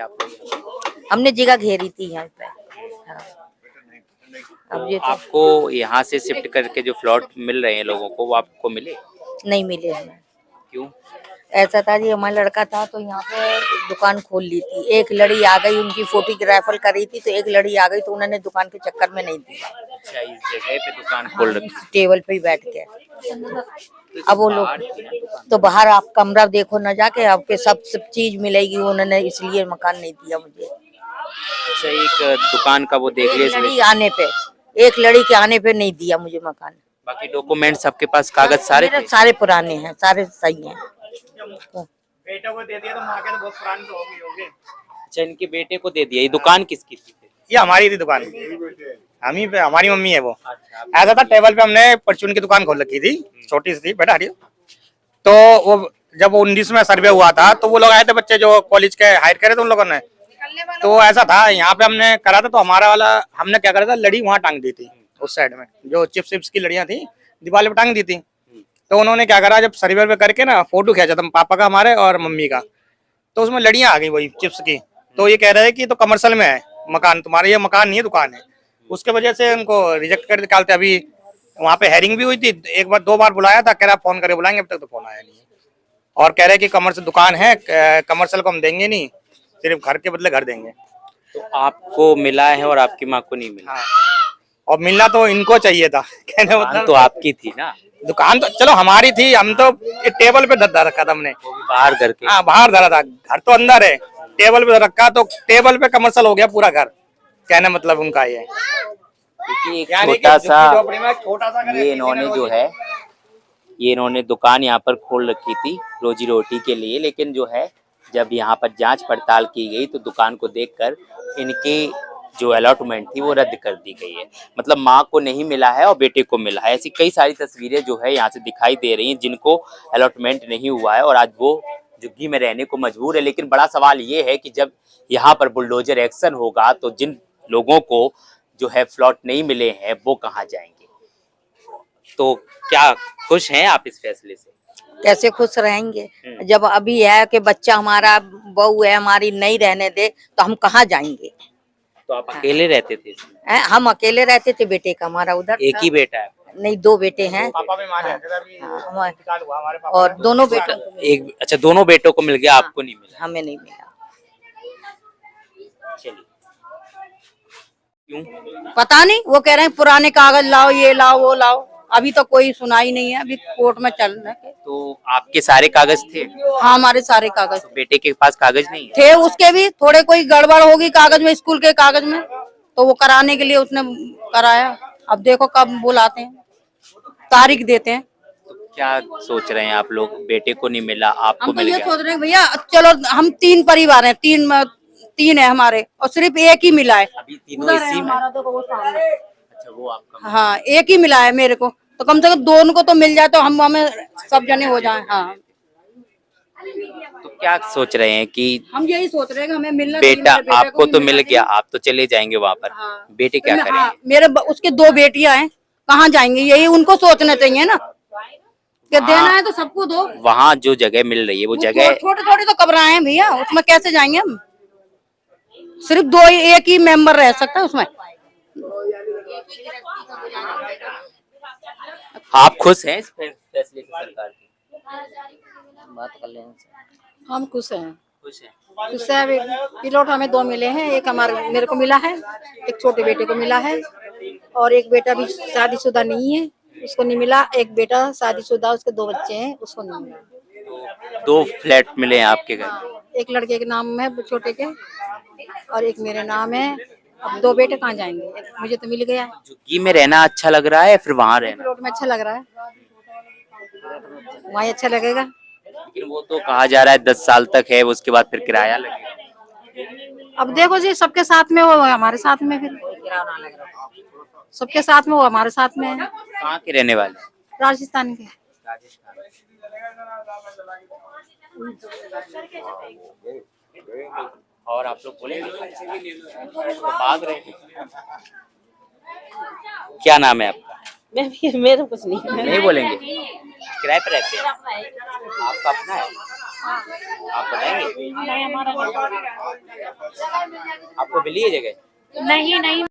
थे आप लोग? हमने जगह घेरी थी यहाँ पे। हाँ। अब तो ये तो आपको यहाँ से शिफ्ट करके जो प्लॉट मिल रहे हैं लोगों को, वो आपको मिले? नहीं मिले हमें। क्यों? ऐसा था जी, हमारा लड़का था तो यहाँ पे दुकान खोल ली थी। एक लड़ी आ गई, उनकी फोटोग्राफर करी थी, तो एक लड़ी आ गई तो उन्होंने दुकान के चक्कर में नहीं दिया। अच्छा, इस जगह पे दुकान हाँ, खोल रखी? इस टेबल पे ही बैठ के। तो अब वो लोग बाहर थी ना दुकान? तो बाहर आप कमरा देखो न जाके, आपके सब सब चीज मिलेगी, उन्होंने इसलिए मकान नहीं दिया मुझे। अच्छा, एक दुकान का वो देख लिया एक लड़ी इसमें? आने पे, एक लड़ी के आने पे नहीं दिया मुझे मकान। बाकी डॉक्यूमेंट्स आपके पास, कागज सारे मेरे थे? सारे पुराने हैं, सारे सही हैं। बेटा को दे दिया तो माँ के तो बहुत पुराने तो होंगे। अच्छा, इनके बेटे को दे दिया। ये दुकान किसकी थी फिर? ये हमारी थी दुकान, हम ही पे, हमारी मम्मी है वो। अच्छा, ऐसा था, टेबल पे हमने परचून की दुकान खोल रखी थी, छोटी सी थी, बेटा हरियो। तो वो जब 19 में सर्वे हुआ था तो वो लोग आए थे, बच्चे जो कॉलेज के हायर करे थे उन लोगों ने। तो ऐसा था, यहाँ पे हमने करा था तो हमारा वाला, हमने क्या करा था, लड़ी वहाँ टांग दी थी उस साइड में, जो चिप्स विप्स की लड़ियाँ थी दीवार पे टांग दी थी। तो उन्होंने क्या करा, जब सर्वे पे करके ना फोटो खींचा था पापा का हमारे और मम्मी का, तो उसमें लड़ियाँ आ गई वही चिप्स की। तो ये कह रहे हैं कि तो कमर्शियल में है मकान तुम्हारा, ये मकान नहीं है दुकान है। उसके वजह से उनको रिजेक्ट कर निकालते। अभी वहाँ पे हेयरिंग भी हुई थी, एक बार दो बार बुलाया था, कह रहा फोन करके बुलाएंगे, अब तक तो फोन आया नहीं है। और कह रहे हैं कि कमर्शियल दुकान है, कमर्शियल को हम देंगे नहीं, सिर्फ घर के बदले घर देंगे। तो आपको मिला है और आपकी माँ को नहीं मिला? हाँ, और मिलना तो इनको चाहिए था। कहने दुकान मतलब तो आपकी थी ना? दुकान तो चलो हमारी थी, हम तो टेबल पे धर रखा था हमने। वो भी बाहर घर के? हाँ, बाहर धरा था, घर तो अंदर है, टेबल पे रखा, तो टेबल पे कमर्शियल हो गया पूरा घर। कहने मतलब उनका ये क्योंकि एक यानी कि छोटा सा, झोपड़ी में छोटा सा घर है, ये इन्होंने जो है, ये इन्होंने दुकान यहाँ पर खोल रखी थी रोजी रोटी के लिए, लेकिन जो है जब यहाँ पर जांच पड़ताल की गई तो दुकान को देखकर इनकी जो अलॉटमेंट थी वो रद्द कर दी गई है। मतलब माँ को नहीं मिला है और बेटे को मिला है। ऐसी कई सारी तस्वीरें जो है यहाँ से दिखाई दे रही हैं जिनको अलॉटमेंट नहीं हुआ है और आज वो झुग्गी में रहने को मजबूर है। लेकिन बड़ा सवाल ये है कि जब यहाँ पर बुलडोजर एक्शन होगा तो जिन लोगों को जो है प्लॉट नहीं मिले हैं वो कहाँ जाएंगे? तो क्या खुश हैं आप इस फैसले से? कैसे खुश रहेंगे जब अभी है कि बच्चा हमारा, बहू है हमारी, नहीं रहने दे तो हम कहाँ जाएंगे? तो आप अकेले रहते थे इसमें? हम अकेले रहते थे, बेटे का हमारा उधर एक ही बेटा है? नहीं, दो बेटे हैं। पापा भी मारे थे, अभी इंतकाल हुआ हमारे पापा और दोनों बेटों एक, अच्छा, दोनों बेटों को मिल गया, आपको नहीं मिला? हमें नहीं मिला। चलिए, क्यों? पता नहीं, वो कह रहे हैं पुराने कागज लाओ, ये लाओ वो लाओ। अभी तो कोई सुनाई नहीं है, अभी कोर्ट में चल रहे हैं। तो आपके सारे कागज थे? हाँ, हमारे सारे कागज तो बेटे के पास कागज नहीं है? थे, उसके भी थोड़े कोई गड़बड़ होगी कागज में, स्कूल के कागज में, तो वो कराने के लिए उसने कराया। अब देखो कब बुलाते हैं, तारीख देते हैं। तो क्या सोच रहे हैं आप लोग? बेटे को नहीं मिला, आपको हम तो मिल ये गया? सोच रहे हैं भैया, चलो हम 3 परिवार हैं, तीन है हमारे और सिर्फ एक ही मिला है। अभी तीनों उधर है इसी में? हमारा, देखो वो सामने। अच्छा, वो आपका? हाँ, एक ही मिला है मेरे को, तो कम से कम दोनों को तो मिल जाए तो हम हमें सब जने हो जाए। हाँ, तो क्या सोच रहे हैं कि हम यही सोच रहे हैं कि हमें मिलना बेटा, चाहिए, आपको तो मिल गया, आप तो चले जाएंगे वहां पर, हाँ। बेटे क्या हाँ, करेंगे? मेरे उसके 2 बेटियां हैं, कहाँ जाएंगे? यही उनको सोचना चाहिए ना, कि देना है तो सबको दो। वहाँ जो जगह मिल रही है वो जगह छोटे छोटे तो कब्राएं हैं भैया, उसमें कैसे जाएंगे हम? सिर्फ 2 एक ही मेंबर रह सकता है उसमें। आप खुश हैं इस फैसले से सरकार की? बात कर लें, हम खुश हैं। खुश हैं? खुश है। अभी पिलौट हमें 2 मिले हैं, एक हमारे मेरे को मिला है, एक छोटे बेटे को मिला है, और एक बेटा भी शादीशुदा नहीं है, उसको नहीं मिला। एक बेटा शादीशुदा, उसके 2 बच्चे हैं, उसको नहीं मिला। 2 फ्लैट मिले हैं आपके घर? एक लड़के के नाम है छोटे के, और एक मेरे नाम है। अब 2 बेटे कहाँ जाएंगे? मुझे तो मिल गया। झुग्गी में रहना अच्छा लग रहा है या फिर वहाँ रहना? पिलौट में अच्छा लग रहा है, वहाँ अच्छा लगेगा। लेकिन वो तो कहा जा रहा है 10 साल तक है, उसके बाद फिर किराया लगेगा। अब देखो जी, सबके साथ में वो हमारे साथ में, फिर सबके साथ में वो हमारे साथ में है। कहाँ के रहने वाले? राजस्थान के। और आप लोग बोलेंगे? तो भाग रहे हैं। क्या नाम है आपका? मेरे कुछ नहीं नहीं बोलेंगे? किराए पे रहते हैं? आपका अपना है? आप बताएंगे? नहीं, हमारा नहीं। आपको मिली है जगह? नहीं नहीं